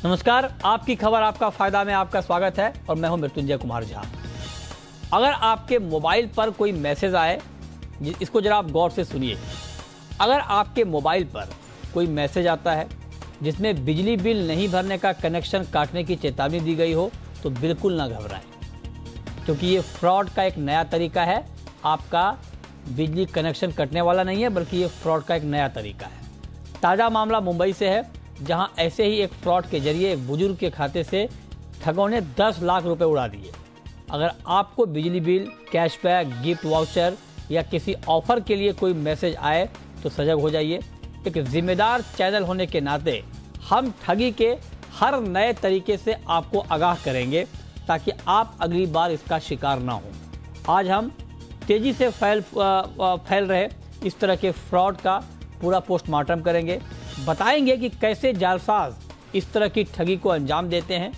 नमस्कार, आपकी खबर आपका फायदा में आपका स्वागत है और मैं हूं मृत्युंजय कुमार झा। अगर आपके मोबाइल पर कोई मैसेज आए, इसको जरा आप गौर से सुनिए। अगर आपके मोबाइल पर कोई मैसेज आता है जिसमें बिजली बिल नहीं भरने का कनेक्शन काटने की चेतावनी दी गई हो तो बिल्कुल ना घबराएं, क्योंकि ये फ्रॉड का एक नया तरीका है। आपका बिजली कनेक्शन कटने वाला नहीं है, बल्कि ये फ्रॉड का एक नया तरीका है। ताज़ा मामला मुंबई से है, जहां ऐसे ही एक फ्रॉड के जरिए एक बुजुर्ग के खाते से ठगों ने 10 लाख रुपए उड़ा दिए। अगर आपको बिजली बिल, कैशबैक, गिफ्ट वाउचर या किसी ऑफर के लिए कोई मैसेज आए तो सजग हो जाइए। एक जिम्मेदार चैनल होने के नाते हम ठगी के हर नए तरीके से आपको आगाह करेंगे ताकि आप अगली बार इसका शिकार ना हो। आज हम तेजी से फैल रहे इस तरह के फ्रॉड का पूरा पोस्टमार्टम करेंगे, बताएंगे कि कैसे जालसाज इस तरह की ठगी को अंजाम देते हैं।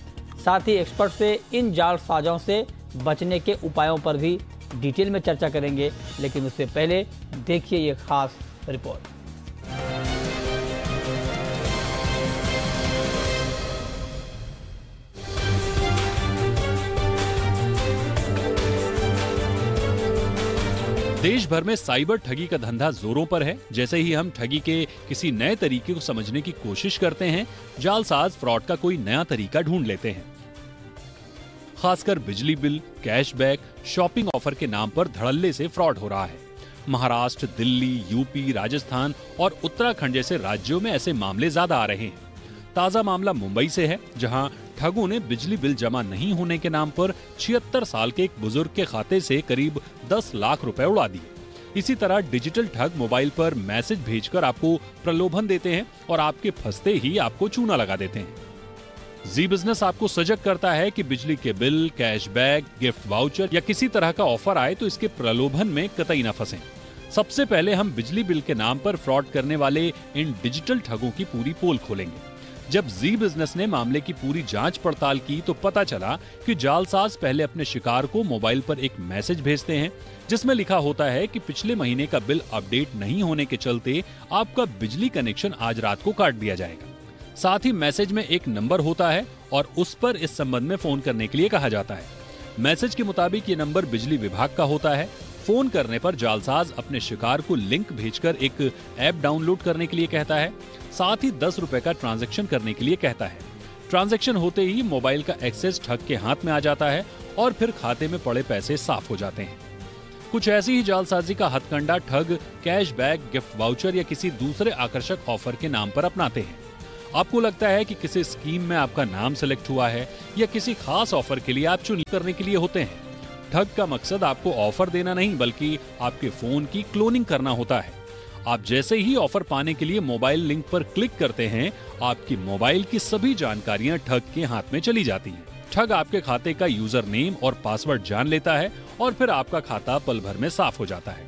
साथ ही एक्सपर्ट से इन जालसाजों से बचने के उपायों पर भी डिटेल में चर्चा करेंगे। लेकिन उससे पहले देखिए ये खास रिपोर्ट। देश भर में साइबर ठगी का धंधा जोरों पर है। जैसे ही हम ठगी के किसी नए तरीके को समझने की कोशिश करते हैं, जालसाज फ्रॉड का कोई नया तरीका ढूंढ लेते हैं। खासकर बिजली बिल, कैशबैक, शॉपिंग ऑफर के नाम पर धड़ल्ले से फ्रॉड हो रहा है। महाराष्ट्र, दिल्ली, यूपी, राजस्थान और उत्तराखंड जैसे राज्यों में ऐसे मामले ज्यादा आ रहे हैं। ताजा मामला मुंबई से है, जहां ठगों ने बिजली बिल जमा नहीं होने के नाम पर 76 साल के एक बुजुर्ग के खाते से करीब 10 लाख रुपए उड़ा दिए। इसी तरह डिजिटल ठग मोबाइल पर मैसेज भेजकर आपको प्रलोभन देते हैं और आपके फंसते ही आपको चूना लगा देते हैं। जी बिजनेस आपको सजग करता है कि बिजली के बिल, कैशबैक, गिफ्ट वाउचर या किसी तरह का ऑफर आए तो इसके प्रलोभन में कतई न फंसें। सबसे पहले हम बिजली बिल के नाम पर फ्रॉड करने वाले इन डिजिटल ठगों की पूरी पोल खोलेंगे। जब जी बिजनेस ने मामले की पूरी जांच पड़ताल की तो पता चला कि जालसाज पहले अपने शिकार को मोबाइल पर एक मैसेज भेजते हैं जिसमें लिखा होता है कि पिछले महीने का बिल अपडेट नहीं होने के चलते आपका बिजली कनेक्शन आज रात को काट दिया जाएगा। साथ ही मैसेज में एक नंबर होता है और उस पर इस संबंध में फोन करने के लिए कहा जाता है। मैसेज के मुताबिक ये नंबर बिजली विभाग का होता है। फोन करने पर जालसाज अपने शिकार को लिंक भेजकर एक ऐप डाउनलोड करने के लिए कहता है। साथ ही 10 रुपए का ट्रांजैक्शन करने के लिए कहता है। ट्रांजैक्शन होते ही मोबाइल का एक्सेस ठग के हाथ में आ जाता है और फिर खाते में पड़े पैसे साफ हो जाते हैं। कुछ ऐसी ही जालसाजी का हथकंडा ठग कैशबैक, गिफ्ट वाउचर या किसी दूसरे आकर्षक ऑफर के नाम पर अपनाते हैं। आपको लगता है कि किसी स्कीम में आपका नाम सेलेक्ट हुआ है या किसी खास ऑफर के लिए आप चुनाव करने के लिए होते हैं। ठग का मकसद आपको ऑफर देना नहीं, बल्कि आपके फोन की क्लोनिंग करना होता है। आप जैसे ही ऑफर पाने के लिए मोबाइल लिंक पर क्लिक करते हैं, आपकी मोबाइल की सभी जानकारियां ठग के हाथ में चली जाती हैं। ठग आपके खाते का यूजर नेम और पासवर्ड जान लेता है और फिर आपका खाता पल भर में साफ हो जाता है।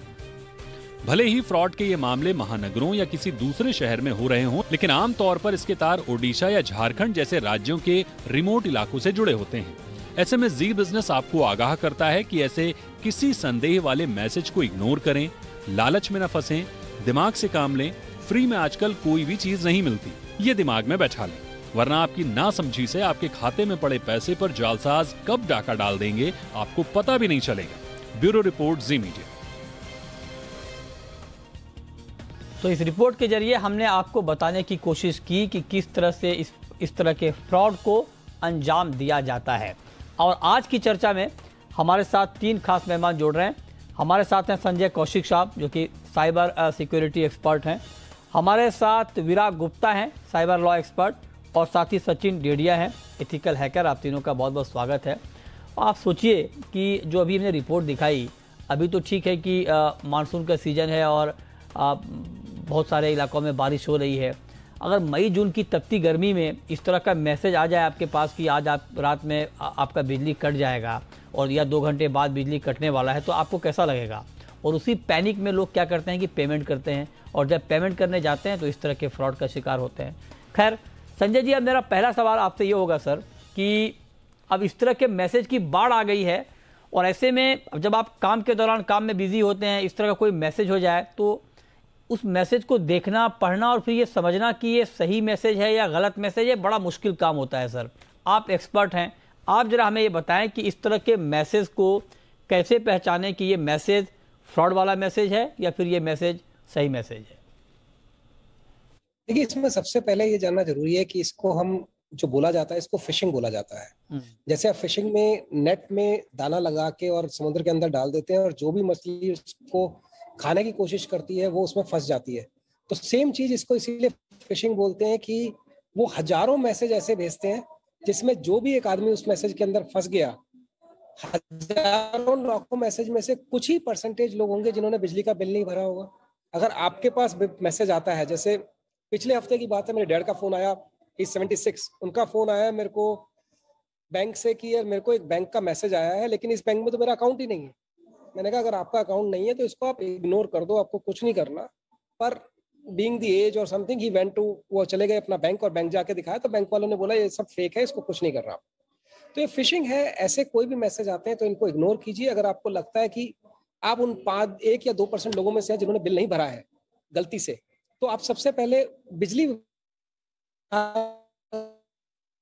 भले ही फ्रॉड के ये मामले महानगरों या किसी दूसरे शहर में हो रहे हों, लेकिन आमतौर पर इसके तार ओडिशा या झारखंड जैसे राज्यों के रिमोट इलाकों से जुड़े होते हैं। ऐसे में जी बिजनेस आपको आगाह करता है कि ऐसे किसी संदेह वाले मैसेज को इग्नोर करें, लालच में न फंसें, दिमाग से काम लें। फ्री में आजकल कोई भी चीज नहीं मिलती, ये दिमाग में बैठा लें, वरना आपकी नासमझी से आपके खाते में पड़े पैसे पर जालसाज कब डाका डाल देंगे आपको पता भी नहीं चलेगा। ब्यूरो रिपोर्ट, जी मीडिया। तो इस रिपोर्ट के जरिए हमने आपको बताने की कोशिश की कि किस तरह से इस तरह के फ्रॉड को अंजाम दिया जाता है। और आज की चर्चा में हमारे साथ 3 खास मेहमान जुड़ रहे हैं। हमारे साथ हैं संजय कौशिक साहब, जो कि साइबर सिक्योरिटी एक्सपर्ट हैं। हमारे साथ विराग गुप्ता हैं, साइबर लॉ एक्सपर्ट, और साथ ही सचिन डेडिया हैं, एथिकल हैकर। आप तीनों का बहुत बहुत स्वागत है। आप सोचिए कि जो अभी हमने रिपोर्ट दिखाई, अभी तो ठीक है कि मानसून का सीजन है और बहुत सारे इलाकों में बारिश हो रही है। अगर मई जून की तपती गर्मी में इस तरह का मैसेज आ जाए आपके पास कि आज आप रात में आपका बिजली कट जाएगा और या 2 घंटे बाद बिजली कटने वाला है, तो आपको कैसा लगेगा। और उसी पैनिक में लोग क्या करते हैं कि पेमेंट करते हैं, और जब पेमेंट करने जाते हैं तो इस तरह के फ्रॉड का शिकार होते हैं। खैर संजय जी, अब मेरा पहला सवाल आपसे ये होगा सर कि अब इस तरह के मैसेज की बाढ़ आ गई है, और ऐसे में जब आप काम के दौरान काम में बिजी होते हैं, इस तरह का कोई मैसेज हो जाए तो उस मैसेज को देखना, पढ़ना और फिर ये समझना कि ये सही मैसेज है या गलत मैसेज है, बड़ा मुश्किल काम होता है सर। आप एक्सपर्ट हैं, आप जरा हमें ये बताएं कि इस तरह के मैसेज को कैसे पहचानें कि ये मैसेज फ्रॉड वाला मैसेज है या फिर ये मैसेज सही मैसेज है। देखिए, इसमें सबसे पहले ये जानना जरूरी है कि इसको हम जो बोला जाता है, इसको फिशिंग बोला जाता है। जैसे आप फिशिंग में नेट में दाना लगा के और समुद्र के अंदर डाल देते हैं और जो भी मछली उसको खाने की कोशिश करती है वो उसमें फंस जाती है। तो सेम चीज इसको इसीलिए फिशिंग बोलते हैं कि वो हजारों मैसेज ऐसे भेजते हैं जिसमें जो भी एक आदमी उस मैसेज के अंदर फंस गया, हजारों लाखों मैसेज में से कुछ ही परसेंटेज लोग होंगे जिन्होंने बिजली का बिल नहीं भरा होगा। अगर आपके पास मैसेज आता है, जैसे पिछले हफ्ते की बात है, मेरे डैड का फोन आया, 76, उनका फोन आया मेरे को बैंक से कि यार मेरे को एक बैंक का मैसेज आया है लेकिन इस बैंक में तो मेरा अकाउंट ही नहीं है। मैंने कहा अगर आपका अकाउंट नहीं है तो इसको आप इग्नोर कर दो, आपको कुछ नहीं करना। पर बीइंग द एज और समथिंग ही वेंट टू, वो चले गए अपना बैंक और बैंक जाके दिखाया तो बैंक वालों ने बोला ये सब फेक है, इसको कुछ नहीं करना। तो ये फिशिंग है। ऐसे कोई भी मैसेज आते हैं तो इनको इग्नोर कीजिए। अगर आपको लगता है कि आप उन 1 या 2% लोगों में से हैं जिन्होंने बिल नहीं भरा है गलती से, तो आप सबसे पहले बिजली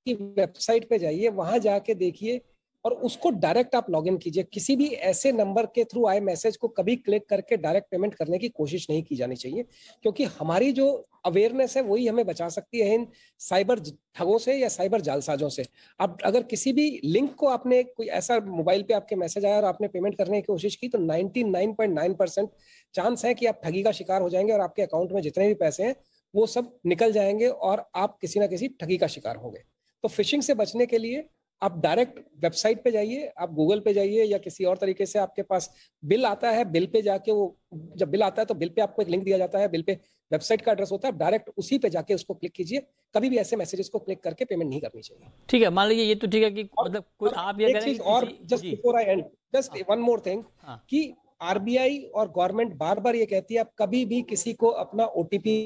की वेबसाइट पे जाइए, वहां जाके देखिए और उसको डायरेक्ट आप लॉगिन कीजिए। किसी भी ऐसे नंबर के थ्रू आए मैसेज को कभी क्लिक करके डायरेक्ट पेमेंट करने की कोशिश नहीं की जानी चाहिए, क्योंकि हमारी जो अवेयरनेस है वही हमें बचा सकती है इन साइबर ठगों से या साइबर जालसाजों से। अब अगर किसी भी लिंक को आपने, कोई ऐसा मोबाइल पे आपके मैसेज आया और आपने पेमेंट करने की कोशिश की, तो 99.9% चांस है कि आप ठगी का शिकार हो जाएंगे और आपके अकाउंट में जितने भी पैसे हैं वो सब निकल जाएंगे और आप किसी ना किसी ठगी का शिकार होंगे। तो फिशिंग से बचने के लिए आप डायरेक्ट वेबसाइट पे जाइए, आप गूगल पे जाइए या किसी और तरीके से आपके पास बिल आता है, बिल पे जाके वो जब बिल आता है तो बिल पे आपको एक लिंक दिया जाता है, बिल पे वेबसाइट का एड्रेस होता है, डायरेक्ट उसी पे जाके उसको क्लिक कीजिए। कभी भी ऐसे मैसेजेस को क्लिक करके पेमेंट नहीं करनी चाहिए। ठीक है, मान लीजिए ये तो ठीक है कि मतलब कोई आप ये कह रहे हैं और just before I and, just one more thing कि आरबीआई और गवर्नमेंट बार बार ये कहती है आप कभी भी किसी को अपना ओटीपी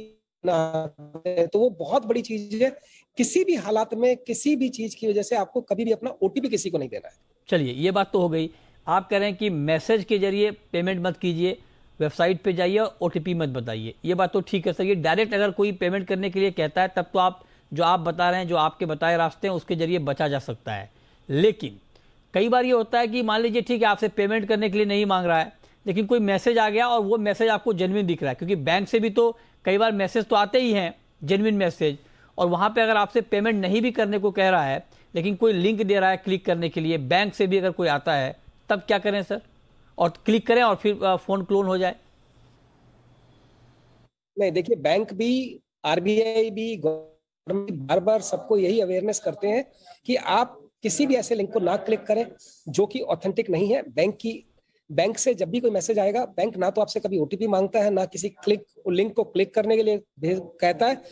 ना, तो वो बहुत बड़ी चीज है। किसी भी हालात में किसी भी चीज की वजह से आपको कभी भी अपना ओटीपी किसी को नहीं देना है। चलिए, ये बात तो हो गई। आप कह रहे हैं कि मैसेज के जरिए पेमेंट मत कीजिए, वेबसाइट पे जाइए और ओटीपी मत बताइए। ये बात तो ठीक है सर। ये डायरेक्ट अगर कोई पेमेंट करने के लिए कहता है तब तो आप जो आप बता रहे हैं, जो आपके बताए रास्ते हैं उसके जरिए बचा जा सकता है। लेकिन कई बार ये होता है कि मान लीजिए ठीक है आपसे पेमेंट करने के लिए नहीं मांग रहा है, लेकिन कोई मैसेज आ गया और वो मैसेज आपको जेन्युइन दिख रहा है, क्योंकि बैंक से भी तो कई बार मैसेज तो आते ही हैं जेन्युइन मैसेज, और वहां पे अगर आपसे पेमेंट नहीं भी करने को कह रहा है लेकिन कोई लिंक दे रहा है क्लिक करने के लिए, बैंक से भी अगर कोई आता है, तब क्या करें सर? और क्लिक करें और फिर फोन क्लोन हो जाए? नहीं, देखिए बैंक भी, आरबीआई भी, गवर्नमेंट बार बार सबको यही अवेयरनेस करते हैं कि आप किसी भी ऐसे लिंक को ना क्लिक करें जो कि ऑथेंटिक नहीं है। बैंक से जब भी कोई मैसेज आएगा, बैंक ना तो आपसे कभी ओटीपी मांगता है, ना किसी लिंक को क्लिक करने के लिए कहता है।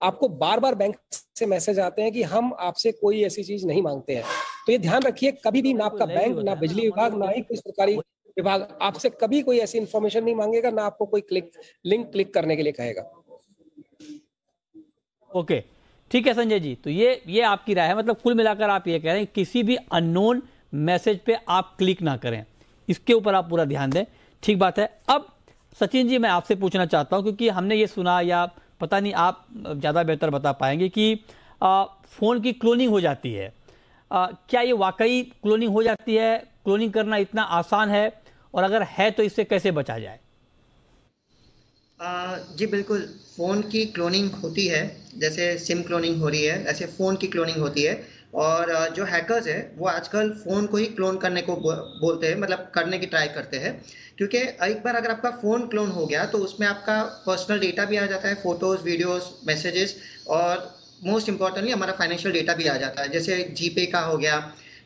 आपको बार बार बैंक से मैसेज आते हैं कि हम आपसे कोई ऐसी चीज नहीं मांगते हैं। तो ये ध्यान रखिए, कभी भी ना आपका बैंक, ना बिजली विभाग, ना ही कोई सरकारी विभाग आपसे कभी कोई ऐसी इंफॉर्मेशन नहीं मांगेगा, ना आपको कोई लिंक क्लिक करने के लिए कहेगा। ओके, ठीक है संजय जी। तो ये आपकी राय है, मतलब कुल मिलाकर आप ये कह रहे हैं किसी भी अननोन मैसेज पे आप क्लिक ना करें, इसके ऊपर आप पूरा ध्यान दें। ठीक बात है। अब सचिन जी, मैं आपसे पूछना चाहता हूं, क्योंकि हमने ये सुना, या पता नहीं आप ज़्यादा बेहतर बता पाएंगे, कि फ़ोन की क्लोनिंग हो जाती है। क्या ये वाकई क्लोनिंग हो जाती है? क्लोनिंग करना इतना आसान है? और अगर है तो इससे कैसे बचा जाए? जी बिल्कुल, फ़ोन की क्लोनिंग होती है। जैसे सिम क्लोनिंग हो रही है, ऐसे फ़ोन की क्लोनिंग होती है। और जो हैकर्स है वो आजकल फ़ोन को ही क्लोन करने को बोलते हैं, मतलब करने की ट्राई करते हैं। क्योंकि एक बार अगर आपका फ़ोन क्लोन हो गया तो उसमें आपका पर्सनल डेटा भी आ जाता है, फ़ोटोज़, वीडियोज़, मैसेजेस, और मोस्ट इम्पॉर्टेंटली हमारा फाइनेंशियल डेटा भी आ जाता है, जैसे जीपे का हो गया।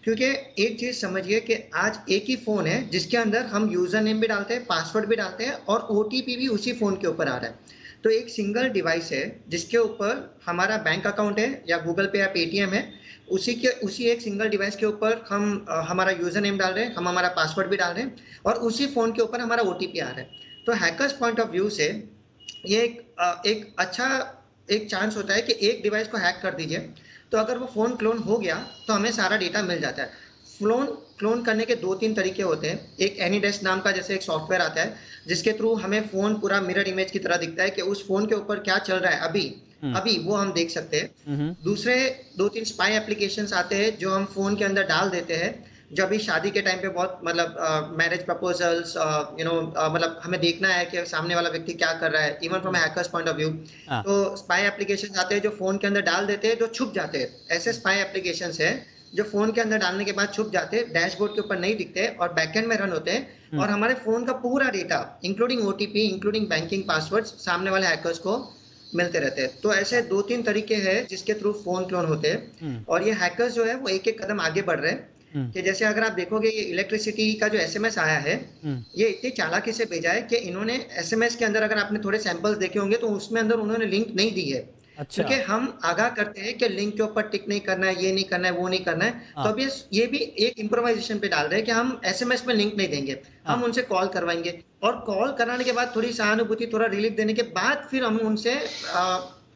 क्योंकि एक चीज़ समझिए कि आज एक ही फ़ोन है जिसके अंदर हम यूज़र नेम भी डालते हैं, पासवर्ड भी डालते हैं, और ओटीपी भी उसी फ़ोन के ऊपर आ रहा है। तो एक सिंगल डिवाइस है जिसके ऊपर हमारा बैंक अकाउंट है, या गूगल पे या पेटीएम है, उसी एक सिंगल डिवाइस के ऊपर हम हमारा यूज़र नेम डाल रहे हैं, हम हमारा पासवर्ड भी डाल रहे हैं, और उसी फ़ोन के ऊपर हमारा ओटीपी आ रहा है। तो हैकर्स पॉइंट ऑफ व्यू से ये एक अच्छा एक चांस होता है कि एक डिवाइस को हैक कर दीजिए, तो अगर वो फ़ोन क्लोन हो गया तो हमें सारा डेटा मिल जाता है। क्लोन करने के 2-3 तरीके होते हैं। एक एनीडेस्क नाम का जैसे एक सॉफ्टवेयर आता है जिसके थ्रू हमें फोन पूरा मिरर इमेज की तरह दिखता है कि उस फोन के ऊपर क्या चल रहा है अभी वो हम देख सकते हैं। दूसरे 2-3 स्पाई एप्लीकेशंस आते हैं जो हम फोन के अंदर डाल देते हैं। जब भी शादी के टाइम पे बहुत मतलब मैरिज प्रपोजल्स मतलब हमें देखना है कि सामने वाला व्यक्ति क्या कर रहा है, even from hackers point of view, तो स्पाई एप्लीकेशंस आते हैं जो फोन के अंदर डाल देते हैं, जो छुप जाते हैं। ऐसे स्पाई एप्लीकेशंस है जो फोन के अंदर डालने के बाद छुप जाते हैं, डैशबोर्ड के ऊपर नहीं दिखते और बैकएंड में रन होते हैं और हमारे फोन का पूरा data including OTP, including banking passwords सामने वाले हैकर्स को मिलते रहते हैं। तो ऐसे 2-3 तरीके हैं जिसके थ्रू फोन क्लोन होते हैं और ये हैकर्स जो है वो एक कदम आगे बढ़ रहे हैं कि जैसे अगर आप देखोगे ये इलेक्ट्रिसिटी का जो एसएमएस आया है ये इतनी चालाकी से भेजा है कि इन्होंने एसएमएस के अंदर अगर आपने थोड़े सैंपल्स देखे होंगे तो उसमें अंदर उन्होंने लिंक नहीं दी है। अच्छा। क्योंकि हम आगाह करते हैं कि लिंक के ऊपर टिक नहीं करना है, ये नहीं करना है, वो नहीं करना है। तो अब ये भी एक इम्प्रोवाइजेशन पे डाल रहे हैं कि हम एसएमएस में लिंक नहीं देंगे, हम उनसे कॉल करवाएंगे और कॉल कराने के बाद थोड़ी सहानुभूति, थोड़ा रिलीफ देने के बाद फिर हम उनसे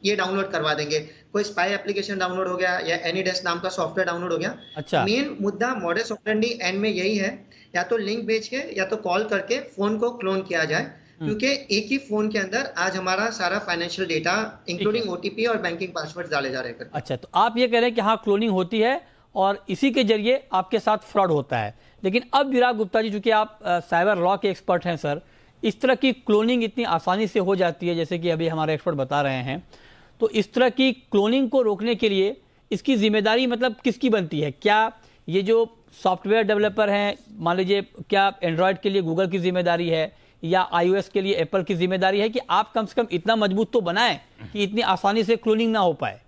ये डाउनलोड करवा देंगे। कोई स्पाई एप्लीकेशन डाउनलोड हो गया या एनीडेस्क नाम का सॉफ्टवेयर डाउनलोड हो गया। अच्छा। मेन मुद्दा मॉडस ऑपरेंडी एंड में यही है, या तो लिंक भेज के या तो कॉल करके फोन को क्लोन किया जाए, क्योंकि एक ही फोन के अंदर आज हमारा सारा फाइनेंशियल डेटा इंक्लूडिंग ओटीपी और बैंकिंग पासवर्ड डाले जा रहे हैं। अच्छा, तो आप ये कह रहे हैं कि हाँ क्लोनिंग होती है और इसी के जरिए आपके साथ फ्रॉड होता है। लेकिन अब विराग गुप्ता जी, चूंकि आप साइबर लॉ के एक्सपर्ट हैं सर, इस तरह की क्लोनिंग इतनी आसानी से हो जाती है जैसे कि अभी हमारे एक्सपर्ट बता रहे हैं, तो इस तरह की क्लोनिंग को रोकने के लिए इसकी जिम्मेदारी मतलब किसकी बनती है? क्या ये जो सॉफ्टवेयर डेवलपर हैं, मान लीजिए, क्या एंड्रॉयड के लिए गूगल की जिम्मेदारी है या iOS के लिए एप्पल की जिम्मेदारी है कि आप कम से कम इतना मजबूत तो बनाएं कि इतनी आसानी से क्लोनिंग ना हो पाए?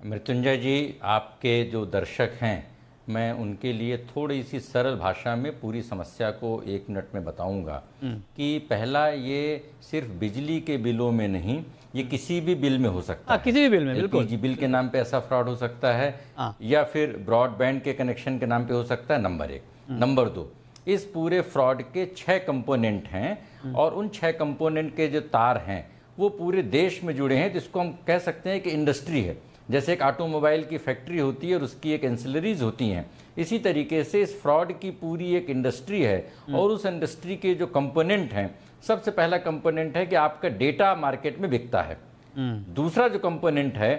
मृत्युंजय जी, आपके जो दर्शक हैं, मैं उनके लिए थोड़ी सी सरल भाषा में पूरी समस्या को 1 मिनट में बताऊंगा कि पहला, ये सिर्फ बिजली के बिलों में नहीं, ये किसी भी बिल में हो सकता है। किसी भी बिल में, बिल्कुल। LPG बिल के नाम पे ऐसा फ्रॉड हो सकता है या फिर ब्रॉडबैंड के कनेक्शन के नाम पे हो सकता है, नंबर 1। नंबर 2, इस पूरे फ्रॉड के 6 कंपोनेंट हैं और उन 6 कंपोनेंट के जो तार हैं वो पूरे देश में जुड़े हैं, जिसको हम कह सकते हैं कि इंडस्ट्री है। जैसे एक ऑटोमोबाइल की फैक्ट्री होती है और उसकी एक एंसिलरीज होती हैं, इसी तरीके से इस फ्रॉड की पूरी एक इंडस्ट्री है और उस इंडस्ट्री के जो कंपोनेंट हैं, सबसे पहला कंपोनेंट है कि आपका डेटा मार्केट में बिकता है। दूसरा जो कंपोनेंट है,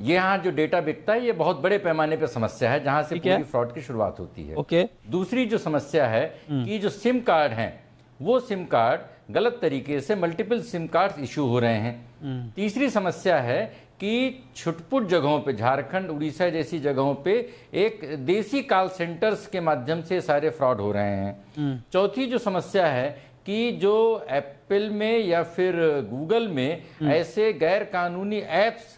ये यहाँ जो डेटा बिकता है, ये बहुत बड़े पैमाने पर समस्या है जहां से पूरी फ्रॉड की शुरुआत होती है। ओके। दूसरी जो समस्या है कि जो सिम कार्ड हैं, वो सिम कार्ड गलत तरीके से मल्टीपल सिम कार्ड इशू हो रहे हैं। तीसरी समस्या है कि छुटपुट जगहों पे, झारखंड, उड़ीसा जैसी जगहों पे एक देसी कॉल सेंटर्स के माध्यम से सारे फ्रॉड हो रहे हैं। चौथी जो समस्या है कि जो एप्पल में या फिर गूगल में ऐसे गैर कानूनी ऐप्स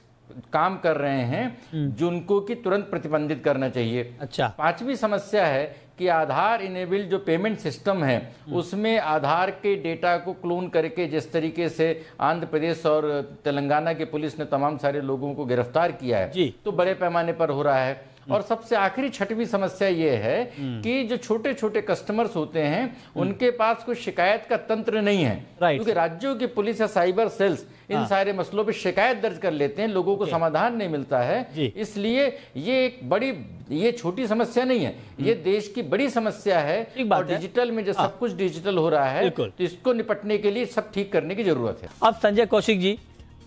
काम कर रहे हैं जिनको कि तुरंत प्रतिबंधित करना चाहिए। अच्छा। पांचवी समस्या है कि आधार इनेबल्ड जो पेमेंट सिस्टम है उसमें आधार के डेटा को क्लोन करके, जिस तरीके से आंध्र प्रदेश और तेलंगाना के पुलिस ने तमाम सारे लोगों को गिरफ्तार किया है, तो बड़े पैमाने पर हो रहा है। और सबसे आखिरी 6वीं समस्या ये है कि जो छोटे छोटे कस्टमर्स होते हैं उनके पास कोई शिकायत का तंत्र नहीं है, क्योंकि राज्यों की पुलिस या साइबर सेल्स इन सारे मसलों पे शिकायत दर्ज कर लेते हैं, लोगों को समाधान नहीं मिलता है। इसलिए ये एक बड़ी, ये छोटी समस्या नहीं है, ये देश की बड़ी समस्या है। और डिजिटल में जो सब कुछ डिजिटल हो रहा है, तो इसको निपटने के लिए सब ठीक करने की जरूरत है। अब संजय कौशिक जी,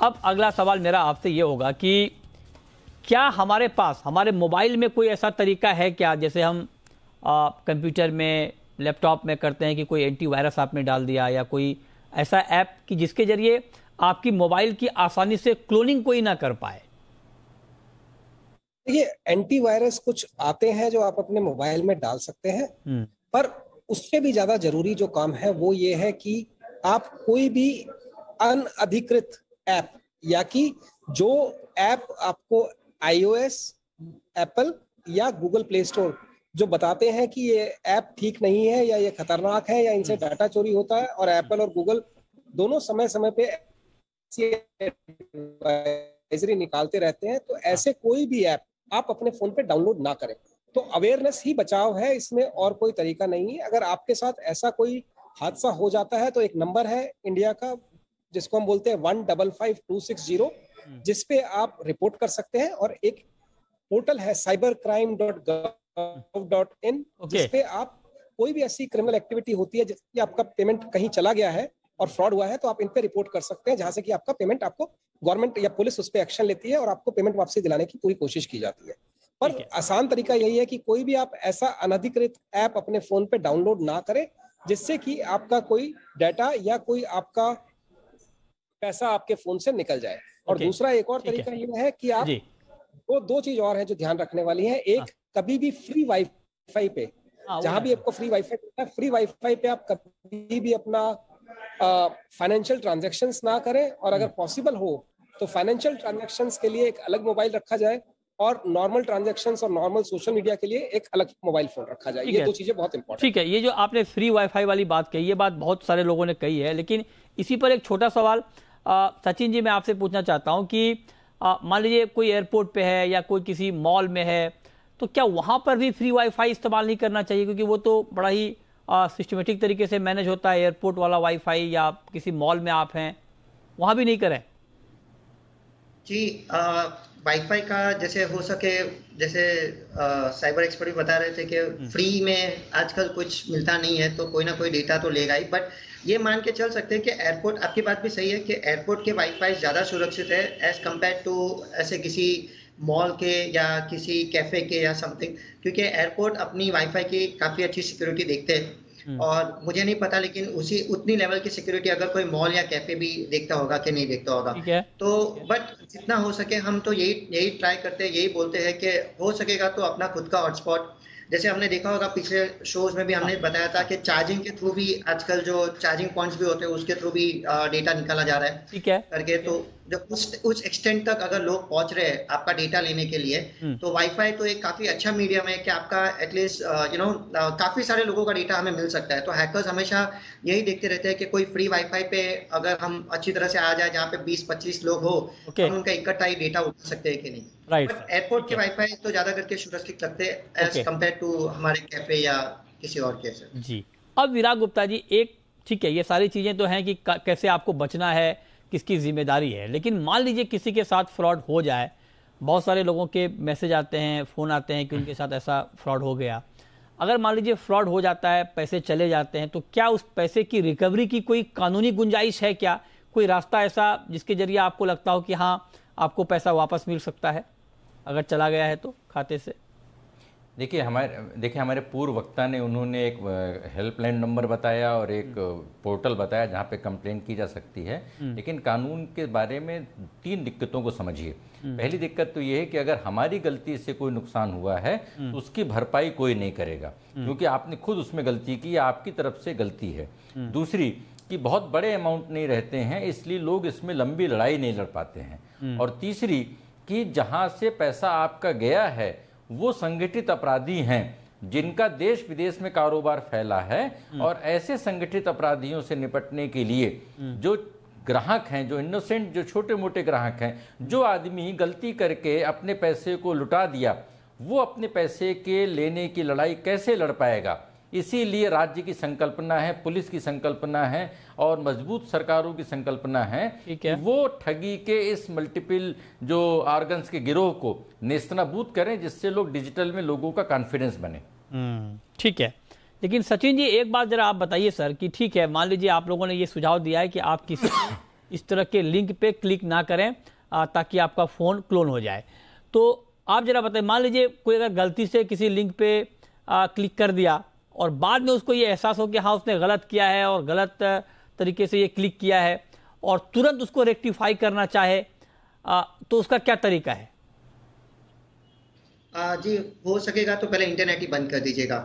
अब अगला सवाल मेरा आपसे ये होगा कि क्या हमारे पास, हमारे मोबाइल में कोई ऐसा तरीका है क्या, जैसे हम कंप्यूटर में, लैपटॉप में करते हैं कि कोई एंटीवायरस आपने डाल दिया या कोई ऐसा ऐप कि जिसके जरिए आपकी मोबाइल की आसानी से क्लोनिंग कोई ना कर पाए? देखिए, एंटीवायरस कुछ आते हैं जो आप अपने मोबाइल में डाल सकते हैं, पर उससे भी ज्यादा जरूरी जो काम है वो ये है कि आप कोई भी अनअधिकृत ऐप, या कि जो ऐप आपको iOS, एप्पल या गूगल प्ले स्टोर जो बताते हैं कि ये ऐप ठीक नहीं है या ये खतरनाक है या इनसे डाटा चोरी होता है, और एप्पल और गूगल दोनों समय समय पे एडवाइजरी निकालते रहते हैं, तो ऐसे कोई भी ऐप आप अपने फोन पे डाउनलोड ना करें। तो अवेयरनेस ही बचाव है, इसमें और कोई तरीका नहीं है। अगर आपके साथ ऐसा कोई हादसा हो जाता है तो एक नंबर है इंडिया का जिसको हम बोलते हैं 155260, जिसपे आप रिपोर्ट कर सकते हैं और एक पोर्टल है cybercrime.gov.in, जिसपे आप कोई भी ऐसी क्रिमिनल एक्टिविटी होती है जिससे आपका पेमेंट कहीं चला गया है और फ्रॉड हुआ है, तो आप इन पे रिपोर्ट कर सकते हैं, जहां से कि आपका पेमेंट आपको गवर्नमेंट या पुलिस उस पर एक्शन लेती है और आपको पेमेंट वापसी दिलाने की पूरी कोशिश की जाती है। पर आसान तरीका यही है कि कोई भी आप ऐसा अनधिकृत ऐप अपने फोन पे डाउनलोड ना करें जिससे कि आपका कोई डाटा या कोई आपका पैसा आपके फोन से निकल जाए। और दूसरा एक और तरीका ये है कि आप दो चीज और है जो ध्यान रखने वाली है। एक, कभी भी फ्री वाईफाई पे, जहां भी आपको फ्री वाईफाई मिलता है, फ्री वाईफाई पे आप कभी भी अपना फाइनेंशियल ट्रांजैक्शंस ना करें, और अगर पॉसिबल हो तो फाइनेंशियल ट्रांजैक्शंस के लिए एक अलग मोबाइल रखा जाए और नॉर्मल ट्रांजैक्शंस और नॉर्मल सोशल मीडिया के लिए एक अलग मोबाइल फोन रखा जाए। ये दो चीजें बहुत इंपॉर्टेंट। ठीक है, ये जो आपने फ्री वाईफाई वाली बात कही, ये बात बहुत सारे लोगों ने कही है, लेकिन इसी पर एक छोटा सवाल सचिन जी मैं आपसे पूछना चाहता हूं कि मान लीजिए कोई एयरपोर्ट पे है या कोई किसी मॉल में है, तो क्या वहां पर भी फ्री वाईफाई इस्तेमाल नहीं करना चाहिए? क्योंकि वो तो बड़ा ही सिस्टमेटिक तरीके से मैनेज होता है, एयरपोर्ट वाला वाईफाई, या किसी मॉल में आप हैं वहां भी नहीं करें? जी, वाईफाई का जैसे हो सके, जैसे साइबर एक्सपर्ट भी बता रहे थे कि फ्री में आजकल कुछ मिलता नहीं है, तो कोई ना कोई डेटा तो लेगा ही। बट ये मान के चल सकते हैं कि एयरपोर्ट, आपकी बात भी सही है कि एयरपोर्ट के वाईफाई ज़्यादा सुरक्षित है एज कम्पेयर टू ऐसे किसी मॉल के या किसी कैफे के या समथिंग, क्योंकि एयरपोर्ट अपनी वाईफाई की काफ़ी अच्छी सिक्योरिटी देखते हैं। और मुझे नहीं पता, लेकिन उतनी लेवल की सिक्योरिटी अगर कोई मॉल या कैफे भी देखता होगा कि नहीं देखता होगा। तो बट जितना हो सके हम तो यही ट्राई करते हैं, यही बोलते हैं कि हो सकेगा तो अपना खुद का हॉटस्पॉट, जैसे हमने देखा होगा पिछले शोज में भी हमने बताया था कि चार्जिंग के थ्रू भी आजकल जो चार्जिंग पॉइंट्स भी होते हैं उसके थ्रू भी डेटा निकाला जा रहा है। ठीक है करके, तो जब उस एक्सटेंट तक अगर लोग पहुंच रहे हैं आपका डेटा लेने के लिए, तो वाईफाई तो एक काफी अच्छा मीडियम है कि आपका एटलीस्ट काफी सारे लोगों का डेटा हमें मिल सकता है। तो हैकर्स हमेशा यही देखते रहते हैं कि कोई फ्री वाईफाई पे अगर हम अच्छी तरह से आ जाए जहाँ पे 20-25 लोग हो, हम उनका इकट्ठा ही डेटा उठा सकते हैं कि नहीं। राइट, एयरपोर्ट के वाईफाई तो ज्यादा करके सुरक्षित लगते हैं एज कम्पेयर टू हमारे कैफे या किसी और केस जी। अब विराग गुप्ता जी, एक ठीक है, ये सारी चीजें तो हैं कि कैसे आपको बचना है, किसकी जिम्मेदारी है, लेकिन मान लीजिए किसी के साथ फ्रॉड हो जाए, बहुत सारे लोगों के मैसेज आते हैं, फोन आते हैं कि उनके साथ ऐसा फ्रॉड हो गया। अगर मान लीजिए फ्रॉड हो जाता है, पैसे चले जाते हैं, तो क्या उस पैसे की रिकवरी की कोई कानूनी गुंजाइश है? क्या कोई रास्ता ऐसा जिसके जरिए आपको लगता हो कि हाँ आपको पैसा वापस मिल सकता है अगर चला गया है तो खाते से? देखिए हमारे पूर्व वक्ता ने, उन्होंने एक हेल्पलाइन नंबर बताया और एक पोर्टल बताया जहां पे कंप्लेंट की जा सकती है। लेकिन कानून के बारे में 3 दिक्कतों को समझिए। पहली दिक्कत तो ये है कि अगर हमारी गलती से कोई नुकसान हुआ है तो उसकी भरपाई कोई नहीं करेगा, क्योंकि आपने खुद उसमें गलती की, आपकी तरफ से गलती है। दूसरी कि बहुत बड़े अमाउंट नहीं रहते हैं, इसलिए लोग इसमें लंबी लड़ाई नहीं लड़ पाते हैं। और तीसरी कि जहां से पैसा आपका गया है वो संगठित अपराधी हैं जिनका देश विदेश में कारोबार फैला है, और ऐसे संगठित अपराधियों से निपटने के लिए जो ग्राहक हैं, जो इनोसेंट, जो छोटे मोटे ग्राहक हैं, जो आदमी गलती करके अपने पैसे को लुटा दिया, वो अपने पैसे के लेने की लड़ाई कैसे लड़ पाएगा? इसीलिए राज्य की संकल्पना है, पुलिस की संकल्पना है और मजबूत सरकारों की संकल्पना है कि वो ठगी के इस मल्टीपल जो ऑर्गन्स के गिरोह को नेस्तनाबूद करें, जिससे लोग डिजिटल में लोगों का कॉन्फिडेंस बने। ठीक है, लेकिन सचिन जी एक बात जरा आप बताइए सर कि ठीक है, मान लीजिए आप लोगों ने ये सुझाव दिया है कि आप किसी इस तरह के लिंक पे क्लिक ना करें ताकि आपका फोन क्लोन हो जाए, तो आप जरा बताइए, मान लीजिए कोई अगर गलती से किसी लिंक पे क्लिक कर दिया और बाद में उसको ये एहसास हो कि हाँ उसने गलत किया है और गलत तरीके से ये क्लिक किया है, और तुरंत उसको रेक्टिफाई करना चाहे, तो उसका क्या तरीका है? जी, हो सकेगा तो पहले इंटरनेट ही बंद कर दीजिएगा,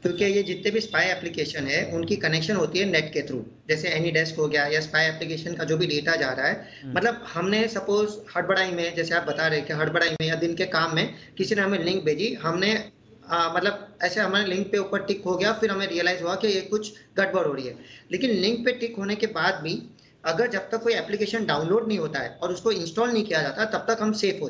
क्योंकि ये जितने भी स्पाई एप्लीकेशन है उनकी कनेक्शन होती है नेट के थ्रू, जैसे एनीडेस्क हो गया या स्पाई एप्लीकेशन का जो भी डेटा जा रहा है, मतलब हमने सपोज हड़बड़ाई में, जैसे आप बता रहे कि हड़बड़ाई में या दिन के काम में किसी ने हमें लिंक भेजी, हमने मतलब ऐसे हमारे लिंक पे ऊपर टिक हो गया, फिर हमें रियलाइज हुआ कि ये कुछ गड़बड़ हो रही है। लेकिन लिंक पे टिक होने के बाद भी अगर जब तक कोई एप्लीकेशन डाउनलोड नहीं होता है और उसको इंस्टॉल नहीं किया जाता, तब तक हम सेफ हो।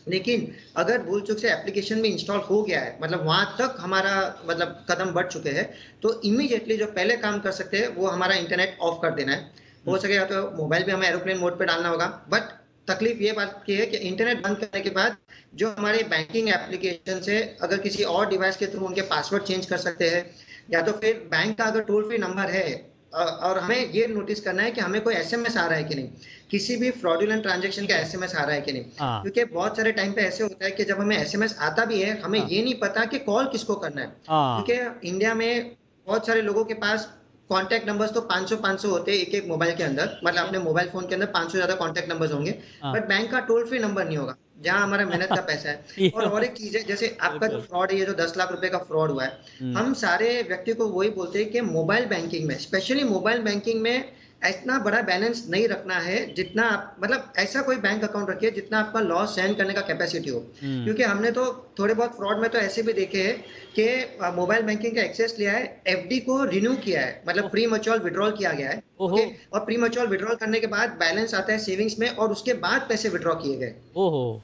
लेकिन अगर भूल चूक से एप्लीकेशन में इंस्टॉल हो गया है, मतलब वहां तक हमारा मतलब कदम बढ़ चुके हैं, तो इमीडिएटली जो पहले काम कर सकते हैं वो हमारा इंटरनेट ऑफ कर देना है। हो सकेगा तो मोबाइल भी हमें एरोप्लेन मोड पे डालना होगा, बट तकलीफ ये बात की है कि इंटरनेट बंद करने के बाद जो हमारे बैंकिंग एप्लीकेशन से अगर किसी और डिवाइस के थ्रू उनके पासवर्ड चेंज कर सकते हैं, या तो फिर बैंक का अगर टोल फ्री नंबर है और हमें ये नोटिस करना है कि हमें कोई एसएमएस आ रहा है कि नहीं, किसी भी फ्रॉडुलेंट ट्रांजैक्शन का एसएमएस आ रहा है कि नहीं। क्योंकि बहुत सारे टाइम पे ऐसे होता है कि जब हमें एसएमएस आता भी है, हमें ये नहीं पता कि कॉल किसको करना है। क्योंकि इंडिया में बहुत सारे लोगों के पास कॉन्टैक्ट नंबर्स तो 500 होते हैं एक मोबाइल के अंदर, मतलब अपने मोबाइल फोन के अंदर 500 ज्यादा कॉन्टैक्ट नंबर्स होंगे, बट बैंक का टोल फ्री नंबर नहीं होगा जहां हमारा मेहनत का पैसा है। और एक चीज है, जैसे आपका जो फ्रॉड है, ये जो 10 लाख रुपए का फ्रॉड हुआ है, हम सारे व्यक्ति को वही बोलते हैं कि मोबाइल बैंकिंग में, स्पेशली मोबाइल बैंकिंग में इतना बड़ा बैलेंस नहीं रखना है जितना आप, मतलब ऐसा कोई बैंक अकाउंट रखिए जितना आपका लॉस सहन करने का कैपेसिटी हो। क्योंकि हमने तो थोड़े बहुत फ्रॉड में तो ऐसे भी देखे हैं कि मोबाइल बैंकिंग का एक्सेस लिया है, एफडी को रिन्यू किया है, मतलब प्री मैच्योर विड्रॉल किया गया है, ओके, और प्री मैच्योर विड्रॉल करने के बाद बैलेंस आता है सेविंग्स में, और उसके बाद पैसे विड्रॉ किए गए।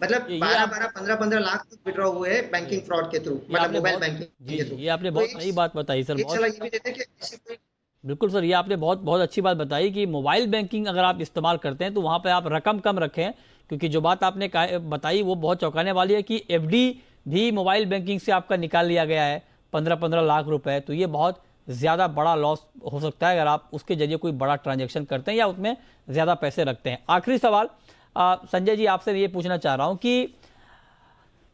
मतलब 12-12, 15-15 लाख तक विड्रॉ हुए हैं बैंकिंग फ्रॉड के थ्रू, मतलब मोबाइल बैंकिंग के थ्रू। ये आपने बहुत नई बात बताई सर। सलाह ये भी देते हैं कि ऐसी कोई, बिल्कुल सर, ये आपने बहुत अच्छी बात बताई कि मोबाइल बैंकिंग अगर आप इस्तेमाल करते हैं तो वहां पे आप रकम कम रखें, क्योंकि जो बात आपने बताई वो बहुत चौंकाने वाली है कि एफडी भी मोबाइल बैंकिंग से आपका निकाल लिया गया है 15-15 लाख रुपए। तो ये बहुत ज़्यादा बड़ा लॉस हो सकता है अगर आप उसके जरिए कोई बड़ा ट्रांजेक्शन करते हैं या उसमें ज़्यादा पैसे रखते हैं। आखिरी सवाल संजय जी आपसे ये पूछना चाह रहा हूँ कि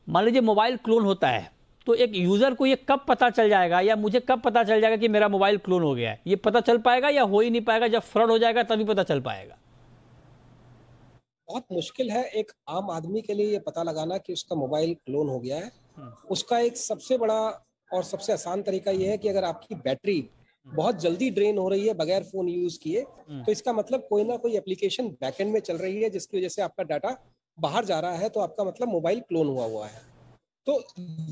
मान लीजिए मोबाइल क्लोन होता है, तो एक यूजर को ये कब पता चल जाएगा, या मुझे कब पता चल जाएगा कि मेरा मोबाइल क्लोन हो गया है? ये पता चल पाएगा या हो ही नहीं पाएगा, जब फ्रॉड हो जाएगा तभी पता चल पाएगा? बहुत मुश्किल है एक आम आदमी के लिए ये पता लगाना कि उसका मोबाइल क्लोन हो गया है। उसका एक सबसे बड़ा और सबसे आसान तरीका ये है कि अगर आपकी बैटरी बहुत जल्दी ड्रेन हो रही है बगैर फोन यूज किए, तो इसका मतलब कोई ना कोई एप्लीकेशन बैकएंड में चल रही है जिसकी वजह से आपका डाटा बाहर जा रहा है, तो आपका मतलब मोबाइल क्लोन हुआ है। तो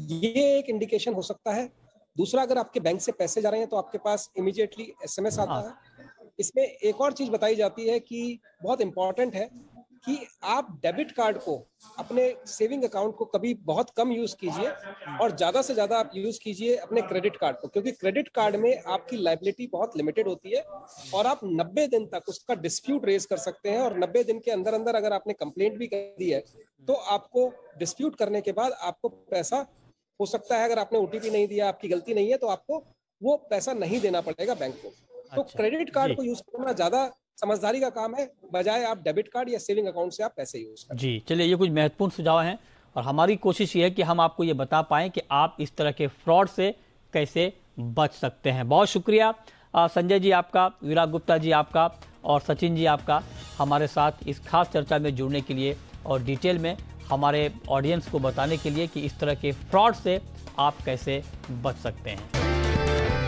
ये एक इंडिकेशन हो सकता है। दूसरा, अगर आपके बैंक से पैसे जा रहे हैं तो आपके पास इमीडिएटली एसएमएस आता है। इसमें एक और चीज बताई जाती है कि बहुत इंपॉर्टेंट है कि आप डेबिट कार्ड को अपने सेविंग अकाउंट को कभी बहुत कम यूज कीजिए और ज्यादा से ज्यादा आप यूज कीजिए अपने क्रेडिट कार्ड को, क्योंकि क्रेडिट कार्ड में आपकी लायबिलिटी बहुत लिमिटेड होती है और आप 90 दिन तक उसका डिस्प्यूट रेज कर सकते हैं, और 90 दिन के अंदर अंदर अगर आपने कंप्लेंट भी कर दी है तो आपको डिस्प्यूट करने के बाद आपको पैसा, हो सकता है अगर आपने ओटीपी नहीं दिया, आपकी गलती नहीं है, तो आपको वो पैसा नहीं देना पड़ेगा बैंक को। तो क्रेडिट कार्ड को यूज करना ज्यादा समझदारी का काम है, बजाय आप डेबिट कार्ड या सेविंग अकाउंट से आप पैसे यूज करें। जी चलिए, ये कुछ महत्वपूर्ण सुझाव हैं और हमारी कोशिश ये है कि हम आपको ये बता पाएं कि आप इस तरह के फ्रॉड से कैसे बच सकते हैं। बहुत शुक्रिया संजय जी आपका, विराग गुप्ता जी आपका और सचिन जी आपका हमारे साथ इस खास चर्चा में जुड़ने के लिए और डिटेल में हमारे ऑडियंस को बताने के लिए कि इस तरह के फ्रॉड से आप कैसे बच सकते हैं।